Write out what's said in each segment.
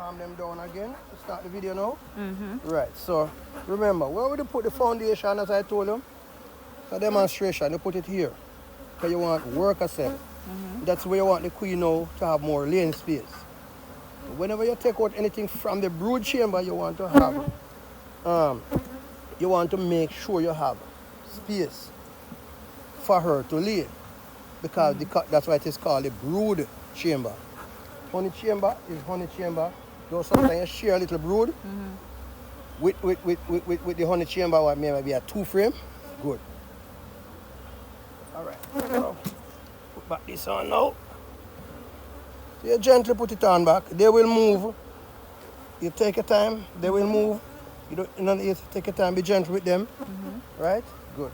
calm them down again to start the video now. Right, so remember, where would you put the foundation as I told you? For demonstration, you put it here. Because you want worker cell. That's where you want the queen now to have more lane space. Whenever you take out anything from the brood chamber, you want to have, you want to make sure you have space for her to lay. Because that's why it is called the brood chamber. Honey chamber is honey chamber. Though sometimes you share a little brood with the honey chamber, what may be a 2-frame. Good. Alright. So, put back this on now. So you gently put it on back. They will move. You take your time, they will move. You don't you take your time, be gentle with them. Right? Good.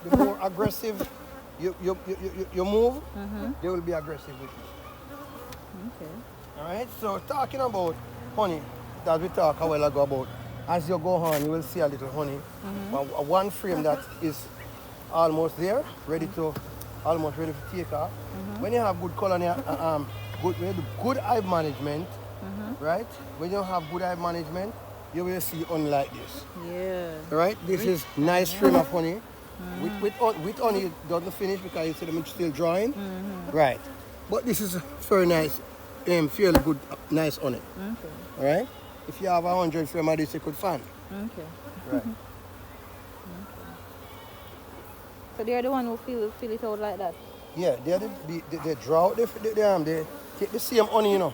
The more aggressive you move, they will be aggressive with you. Okay. Alright, so talking about honey, that we talked a while ago about, as you go on, you will see a little honey. One frame that is almost there, almost ready to take off. When you have good colony, good hive management, right? When you have good hive management, you will see honey like this. Yeah. Right? This is nice frame of honey. With honey, it doesn't finish because you see them still drying. Right. But this is very nice, fairly good, nice honey. Okay. All right? If you have 100 frame of this, you could find. Okay. Right. So they're the one who fill it out like that? Yeah, they draw out they take the same honey, you know,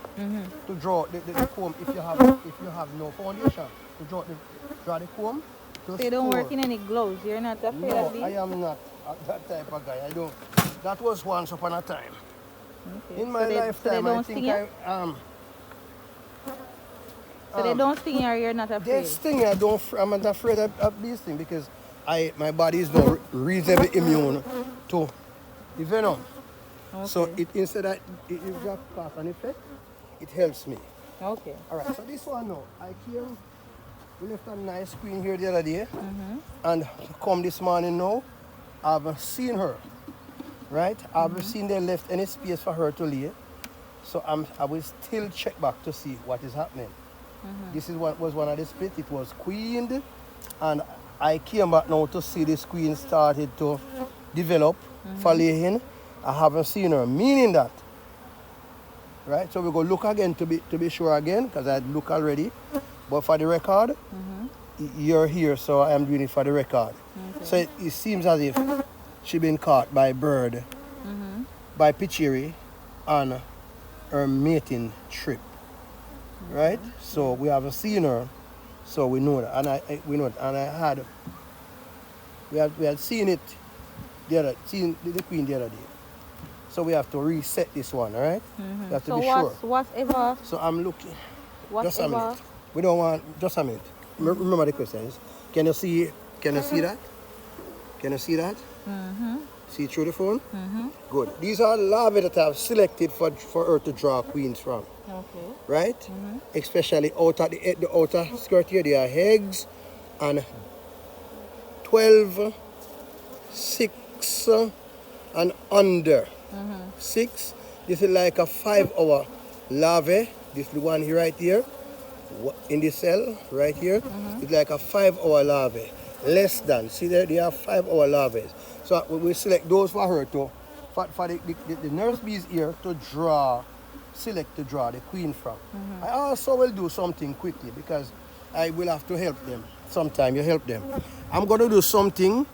to draw the comb if you have no foundation. To draw the comb. So you don't work in any gloves? You're not afraid of these? No, I am not that type of guy. I don't. That was once upon a time. Okay. In my lifetime, I think So they don't sting you or you're not afraid? They sting. I'm not afraid of these things because my body is not reasonably immune to the venom. Okay. So instead of it just cause an effect, it helps me. Okay. All right. So this one now, we left a nice queen here the other day, and come this morning now, I've seen her. Right? I've seen they left any space for her to lay. So I will still check back to see what is happening. This is what was one of the splits. It was queened, and I came back now to see this queen started to develop for laying. I haven't seen her, meaning that. Right? So we go look again to be sure again, because I look already. But for the record, you're here, so I am doing it for the record. Okay. So it seems as if she been caught by bird, by Pichiri on her mating trip. Right? So we haven't seen her, so we know that. We had seen it seen the queen the other day. So we have to reset this one, all right? We have to be sure. Whatever. So I'm looking. Whatever. Just a minute. We don't want just a minute. Remember the questions. Can you see that? Can you see that? See through the phone? Good. These are larvae that I've selected for her to draw queens from. Okay. Right? Especially out at the outer skirt here, there are eggs and 12, 6 and under. 6. This is like a 5-hour larvae. This is the one here right here. In the cell right here. It's like a 5-hour larvae. Less than. See there, they have 5-hour larvae. So we select those for her for the nurse bees here to draw the queen from. I also will do something quickly because I will have to help them. Sometime you help them. I'm going to do something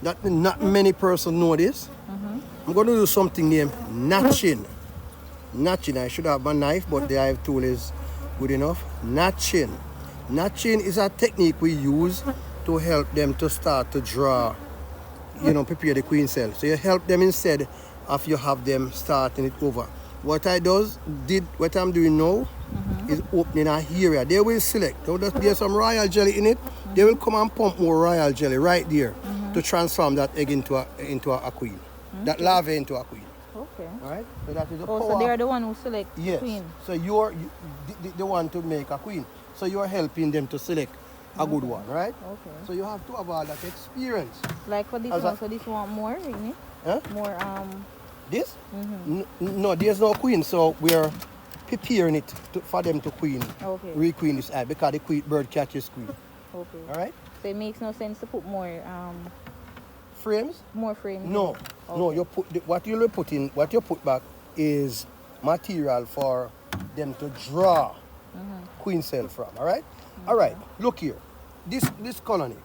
that not many persons know this. I'm going to do something named notching. Notching. I should have my knife, but the knife tool is good enough. Notching. Notching is a technique we use to help them to start to draw, prepare the queen cell. So you help them instead of you have them starting it over. What I'm doing now is opening a area. They will select. There's some royal jelly in it. They will come and pump more royal jelly right there to transform that egg into a queen. That larva into a queen. Okay. All right? So that is the power. So they're the one who select yes. queen. So you're the one to make a queen. So you're helping them to select a good one, right? Okay. So you have to have all that experience. Like for this one, so this one more, isn't it? Huh? More This? No, there's no queen, so we're preparing it for them to queen, Okay. requeen this hive because the queen, bird catches queen. Okay. All right? So it makes no sense to put more Frames? frames. No, no. Okay. You put what you put in, what you put back is material for them to draw queen cell from. All right? All right. Look here. This colony,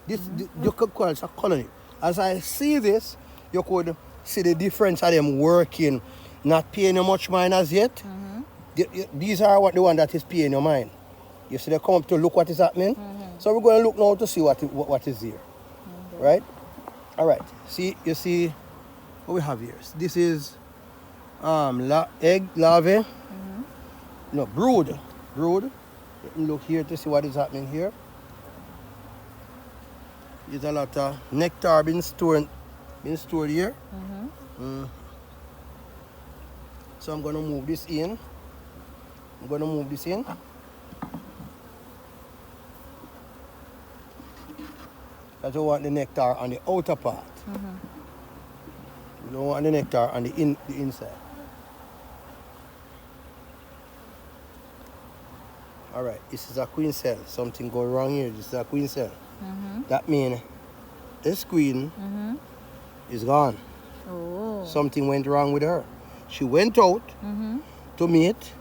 you could call it a colony. As I see this, you could see the difference of them working, not paying you much mind as yet. These are the one that is paying your mind. You see, they come up to look what is happening. So we're going to look now to see what is here, right? All right. See, you see what we have here. This is egg larvae. No, brood. Let me look here to see what is happening here. There's a lot of nectar being stored here. So I'm going to move this in. Because you want the nectar on the outer part. You don't want the nectar on the inside. All right, this is a queen cell. Something go wrong here. This is a queen cell. That means this queen is gone. Oh. Something went wrong with her. She went out to mate,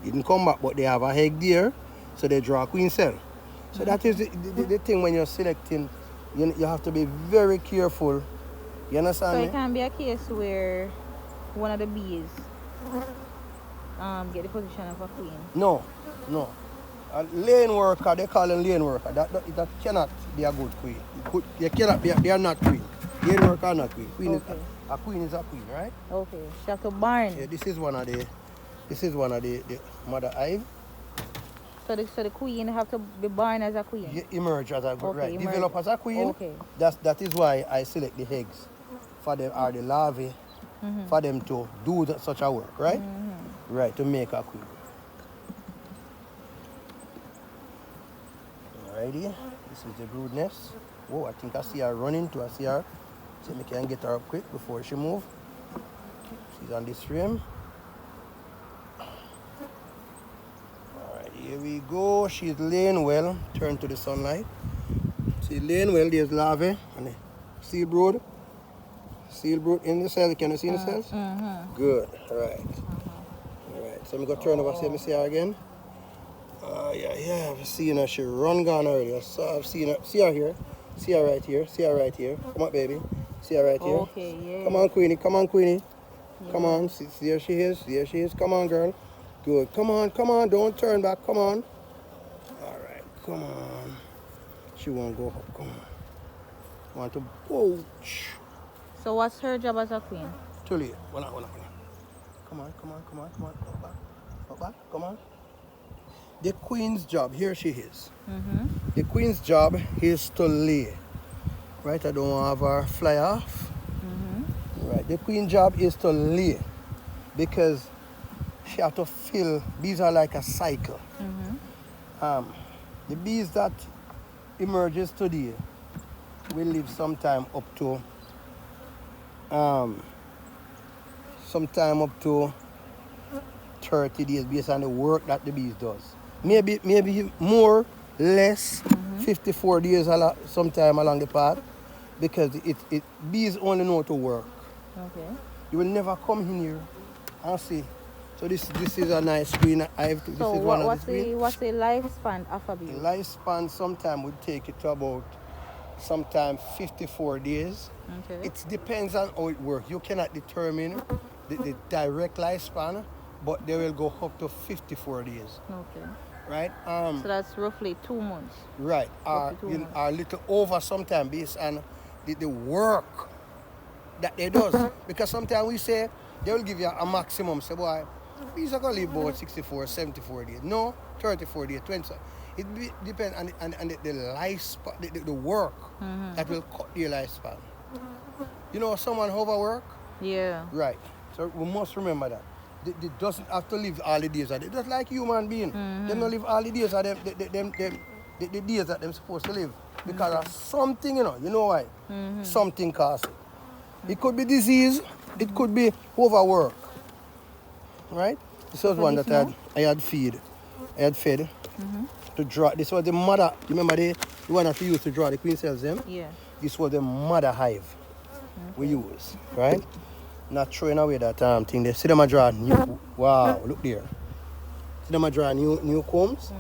didn't come back, but they have a egg there, so they draw a queen cell. So that is the thing when you're selecting. You have to be very careful. You understand So me? it can be a case where one of the bees get the position of a queen. No. A lane worker, they call them lane worker. That cannot be a good queen. They cannot be. They are not queen. Lane worker are not queen. Okay. A queen is a queen, right? Okay. She have to barn. Yeah, this is one of the mother hive. So the queen have to be born as a queen. You emerge as a Okay, right. emerge. Develop as a queen. Okay. That is why I select the eggs for them or the larvae for them to do such a work, right? Right, to make a queen. Alrighty, this is the brood nest. Oh, I think I see her running to see her. So I can get her up quick before she move. She's on this frame. Alright, here we go. She's laying well. Turn to the sunlight. She's laying well. There's larvae and the seal brood. Seal brood in the cell. Can you see in the cells? Good. Alright. Alright. So I'm going to turn over so let me see her again. Yeah, I've seen her. She run gone already. I've seen her. See her here. See her right here. See her right here. Come on, baby. See her right here. Okay, yeah. Come on, Queenie. Come on, Queenie. Come on. See, there she is. There she is. Come on, girl. Good. Come on. Don't turn back. Come on. All right. Come on. She won't go up. Come on. Want to poach. So what's her job as a queen? Too late. Come on. Up back. Come on. The queen's job, here she is. The queen's job is to lay. Right, I don't want to have her fly off. Right, the queen's job is to lay because she has to fill, bees are like a cycle. The bees that emerges today will live sometime up to 30 days based on the work that the bees does. Maybe more, less, 54 days sometime along the path, because bees only know to work. Okay. You will never come in here and see. So this is a nice queen. This is one of the queen. What's the lifespan of a bee? The lifespan sometime would take it to about sometime 54 days. Okay. It depends on how it works. You cannot determine the direct lifespan, but they will go up to 54 days. Okay. Right? So that's roughly 2 months. Right. Roughly 2 months. A little over sometimes based on the work that they does. Because sometimes we say they will give you a maximum. Say, boy, bees are going to live about 64, 74 days. No, 34 days, 20. It depends on the lifespan, the work that will cut their lifespan. You know, someone overwork? Yeah. Right. So we must remember that. They doesn't have to live all the days of it. Just like human being. They don't live all the days of the days that they're supposed to live. Because of something, you know why? Something causes it. It could be disease, it could be overwork. Right? This was So one this that now? I had fed to draw. This was the mother. You remember the one that we used to draw the queen cells them? Yeah. This was the mother hive we use, right? Not throwing away that thing there. See them a draw new. Wow, look there. See them a draw new combs.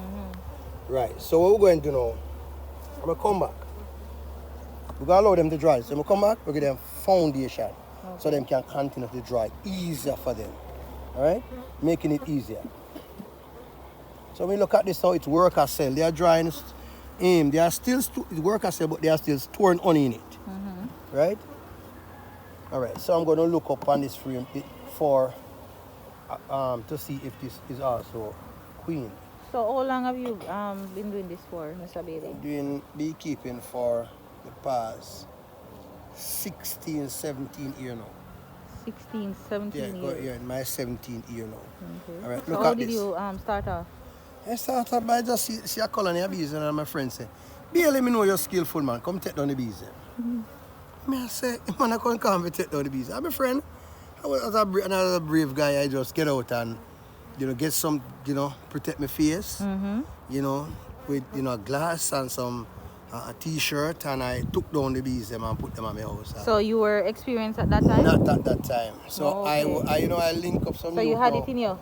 Right. So what we're going to do now? I'm gonna come back. We're gonna allow them to dry. So when we come back, we give them foundation. So them can continue to dry easier for them. Alright? Making it easier. So when you look at this now, it's worker cell. They are drying they are still worker cell, but they are still storing honey in it. Right? Alright, so I'm gonna look up on this frame for to see if this is also queen. So how long have you been doing this for, Mr. Bailey? Doing beekeeping for the past 16, 17 years now. 16, 17 years. Yeah, in my 17th year now. Okay. All right, So look how at did this. you start off? I started by just see a colony of bees and my friend say, Bailey, me know you're skillful, man. Come take down the bees. I say, man, I can't come and take down the bees. I'm a friend. I was another brave guy. I just get out and, get some, protect my face, with, glass and some a t-shirt, and I took down the bees them and put them on my house. So you were experienced at that time? Not at that time. So Okay. I link up some. So you had it in you?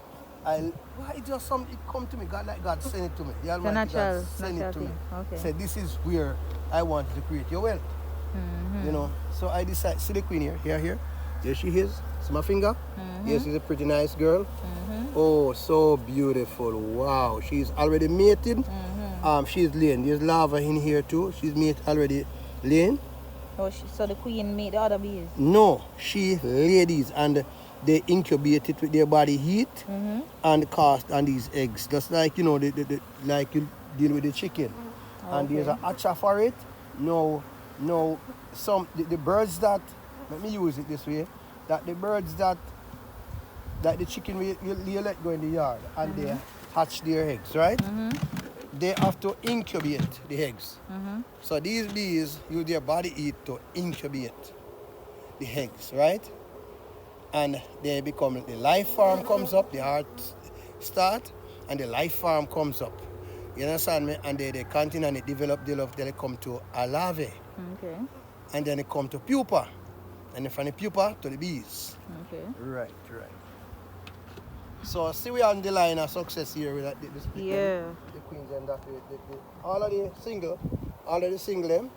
It just it come to me. God send it to me. The It's a Almighty God natural send it to me. thing. Okay. Said this is where I wanted to create your wealth. So I decided. See the queen here. There she is. See my finger. Here she's a pretty nice girl. Oh, so beautiful. Wow, she's already mated. She's laying. There's larva in here too. She's already laying. Oh, so the queen made the other bees? No, she lay these and they incubate it with their body heat and cast on these eggs. Just like like you deal with the chicken. And there's a hatcher for it. No, the birds that, let me use it this way, that the birds that the chicken you let go in the yard and they hatch their eggs, right? They have to incubate the eggs. So these bees use their body heat to incubate the eggs, right? And they become, the life form comes up, the heart start, and the life form comes up. You understand me? And they continue and they develop, then they come to a larvae. Okay. And then they come to pupa. And then from the pupa to the bees. Okay. Right. So see we are on the line of success here with this Yeah. the queens and that all of the single them.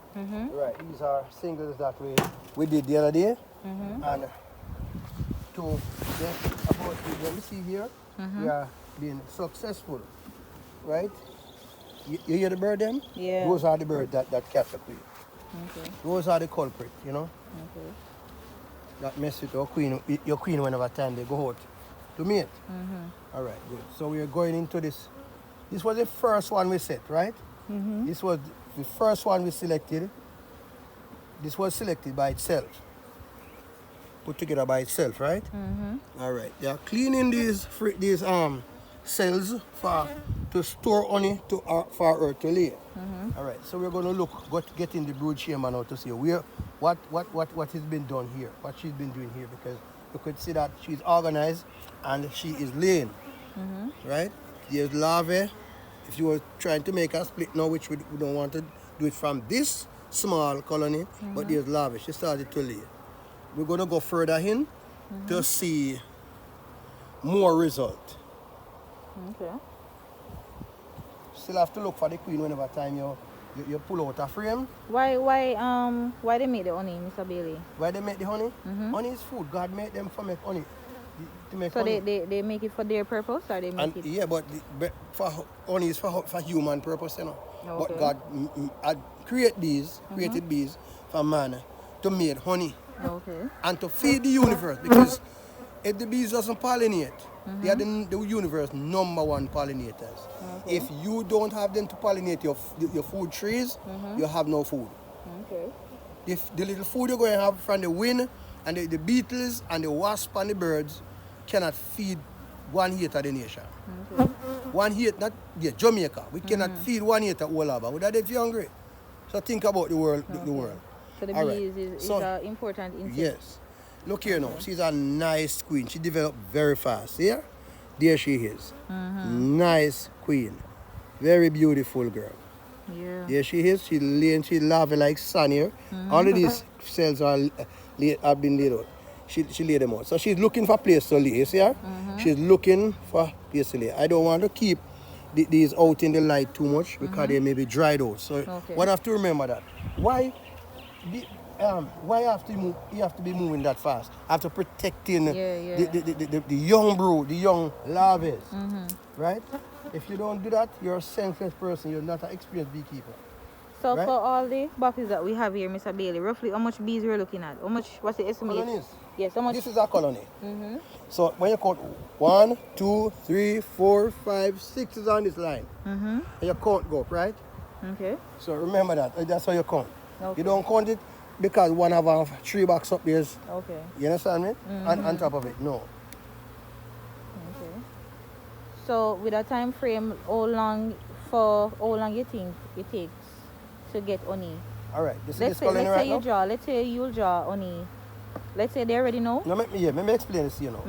Right, these are singles that we did the other day. And to let me see here, we are being successful. Right? You hear the bird then? Yeah. Those are the birds that catch up with you. Okay. Those are the culprit, Okay. that mess with your queen whenever time they go out to mate. All right, good. So we are going into this. This was the first one we set, right? This was the first one we selected. This was selected by itself. Put together by itself, right? All right. They are cleaning these cells to store honey for her to lay. All right. So we're going to get in the brood chamber now to see what has been done here, what she's been doing here, because you could see that she's organized and she is laying. Right? There's larvae. If you were trying to make a split now, which we don't want to do it from this small colony, but there's larvae. She started to lay. We're going to go further in to see more result. Okay. Still have to look for the queen whenever time you pull out a frame. Why they make the honey, Mr. Bailey? Why they make the honey? Honey is food. God made them for make honey. To make So honey. they make it for their purpose, or they make it? Yeah, but for honey is for human purpose, Okay. But God created bees for man to make honey Okay. and to feed the universe, because if the bees doesn't pollinate, they are the universe #1 pollinators. Okay. If you don't have them to pollinate your food trees, you have no food. Okay. If the little food you're going to have from the wind and the beetles and the wasp and the birds cannot feed 1/8 of the nation. Okay. 1/8, not Jamaica. We cannot feed 1/8 of all of it. Would that if you're hungry? So think about the world. The world. So the All right. bees is So- an important insect. Yes. Look here now. She's a nice queen. She developed very fast. Yeah? There she is. Nice queen. Very beautiful girl. Yeah. There she is. She laying, she larvae like sun here. All of these cells are have been laid out. She laid them out. So she's looking for place to lay. You see her? She's looking for place to lay. I don't want to keep these out in the light too much because they may be dried out. So Okay. one have to remember that. Why you have to be moving that fast? After protecting Yeah. the young brood, the young larvae, right? If you don't do that, you're a senseless person. You're not an experienced beekeeper. So Right. for all the boxes that we have here, Mr. Bailey, roughly how much bees we're looking at? How much? What's the estimate? Colonies. Yes. How much? This is a colony. So when you count 1, 2, 3, 4, 5, 6 is on this line. And your count go up, right? Okay. So remember that. That's how you count. Okay. You don't count it because one have a 3 box up there. Okay. You understand me? And on top of it, no. Okay. So with a time frame, how long you think it takes to get honey? All right. You see Let's this say, colony right now? let's say you'll draw honey. Let's say they're ready now. Now let me explain this to you now.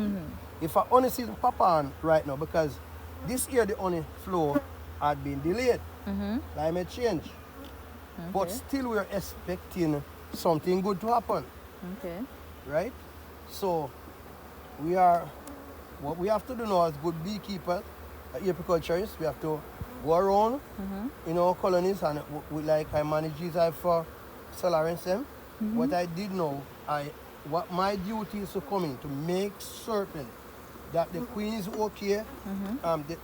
If a honey season pop on right now, because this year the honey flow had been delayed. Climate change. But still we're expecting something good to happen. Okay. Right? So what we have to do now as good beekeepers, apiculturists, we have to go around in our colonies and I manage these for Solarance them. What I did now, what my duty is to come in to make certain that the queen is okay,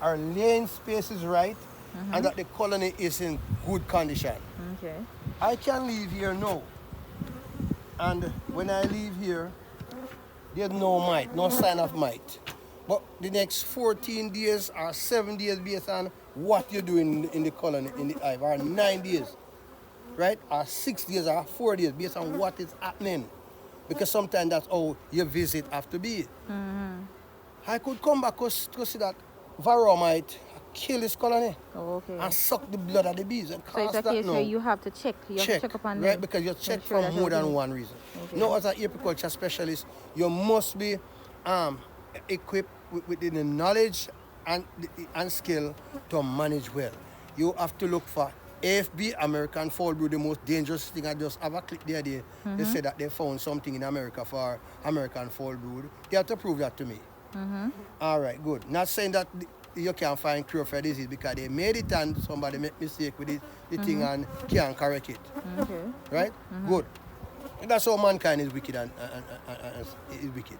our laying space is right, and that the colony is in good condition. Okay. I can leave here now. And when I leave here, there's no mite, no sign of mite. But the next 14 days or 7 days based on what you're doing in the colony, in the hive, or 9 days, right? Or 6 days or 4 days based on what is happening. Because sometimes that's how your visit have to be. I could come back to see that varroa might kill this colony Oh, okay. and suck the blood of the bees. And So it's a that case now. where you have to check. You have to check up on right? them. Because you check Make sure for that more than everything- one reason. Okay. Now, as an apiculture specialist, you must be equipped with the knowledge and skill to manage well. You have to look for AFB, American Fall Brood, the most dangerous thing. I just have a click there. They said that they found something in America for American Fall Brood. They have to prove that to me. All right, good. Not saying that you can't find cure for disease because they made it and somebody made mistake with the thing and can't correct it. Okay. Right? Good. That's how mankind is wicked and is wicked.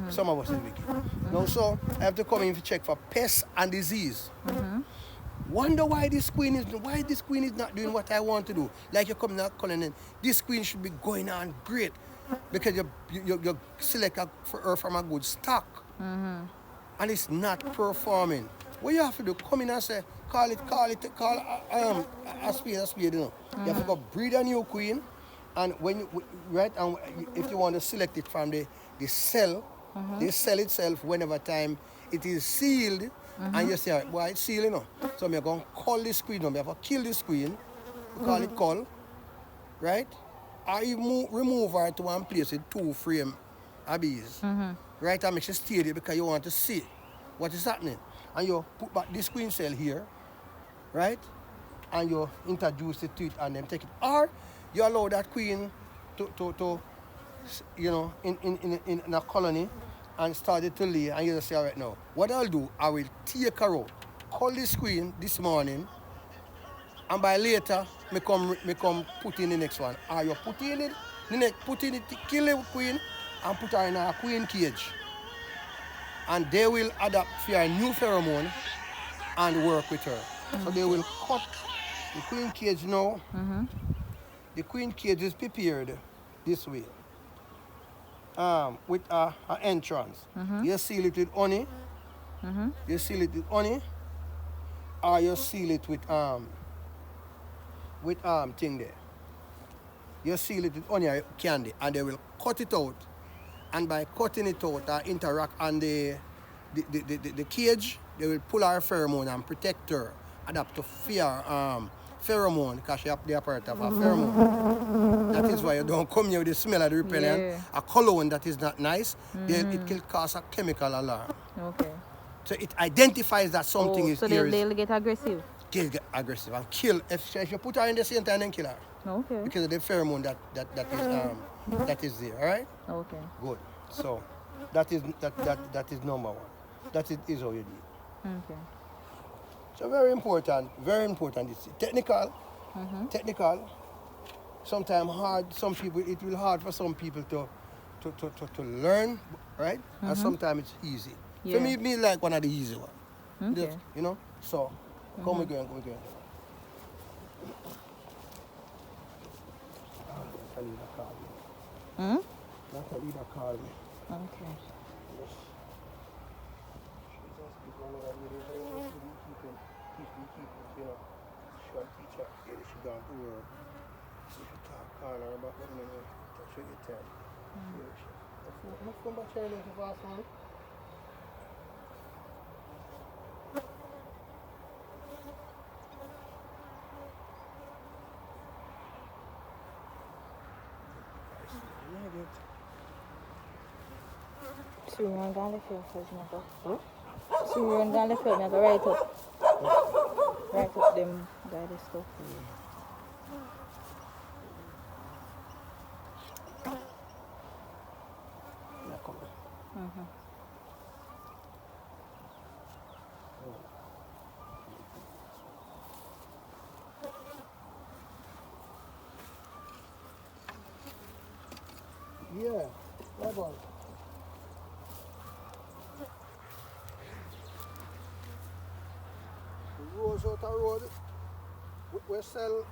Some of us is wicked. Now, so I have to come in to check for pests and disease. Wonder why this queen is not doing what I want to do. Like you're coming out calling in, this queen should be going on great because you select her from a good stock. And it's not performing. What you have to do, come in and say, call a spade, you know. You have to go breed a new queen, and when if you want to select it from the cell, the cell itself, whenever time it is sealed, and you say, boy, it's sealed, you know. So I'm going to call this queen, you have to kill this queen, we call it cull, right? Or you remove her to one place with 2 frame of bees. Right, and make sure stay there because you want to see what is happening. And you put back this queen cell here, right? And you introduce it to it and then take it. Or you allow that queen to you know, in a colony and start it to lay and you just say, all right now, what I'll do, I will take her out, call this queen this morning, and by later, me come put in the next one. Or you put in it, kill the queen, and put her in a queen cage. And they will adapt for a new pheromone and work with her. So they will cut the queen cage now. The queen cage is prepared this way. With an entrance. You seal it with honey. You seal it with honey. Or you seal it with thing there. You seal it with honey or candy and they will cut it out. And by cutting it out and interact on the cage, they will pull our pheromone and protect her, adapt to fear pheromone because she have the apparatus of a pheromone. That is why you don't come here with the smell of the repellent. Yeah. A cologne that is not nice, then it can cause a chemical alarm. Okay. So it identifies that something is so here. they'll get aggressive. Get aggressive and kill. If you put her in the same time, then kill her. Okay. Because of the pheromone that is there. All right. Okay. Good. So that is number one. That is how you do it. Okay. So very important. Very important. It's technical. Technical. Sometimes hard. Some people it will hard for some people to learn, right? And sometimes it's easy. Yeah. For me like one of the easy ones. Okay. Just, you know. So come again. Natalia called me. Hmm? Natalia called me. Okay. Yes. She's just one of the really very keeping, you know. She want to teach her. Yeah, she gone to work. So she call her about what you know. Show you tell. Yeah, she. Let's come back here to fast man. So we run down the field first, Michael. So we run down the field, Michael. Right up them guided stuff. Yeah, come on. Yeah, that one. Rose out the road. We sell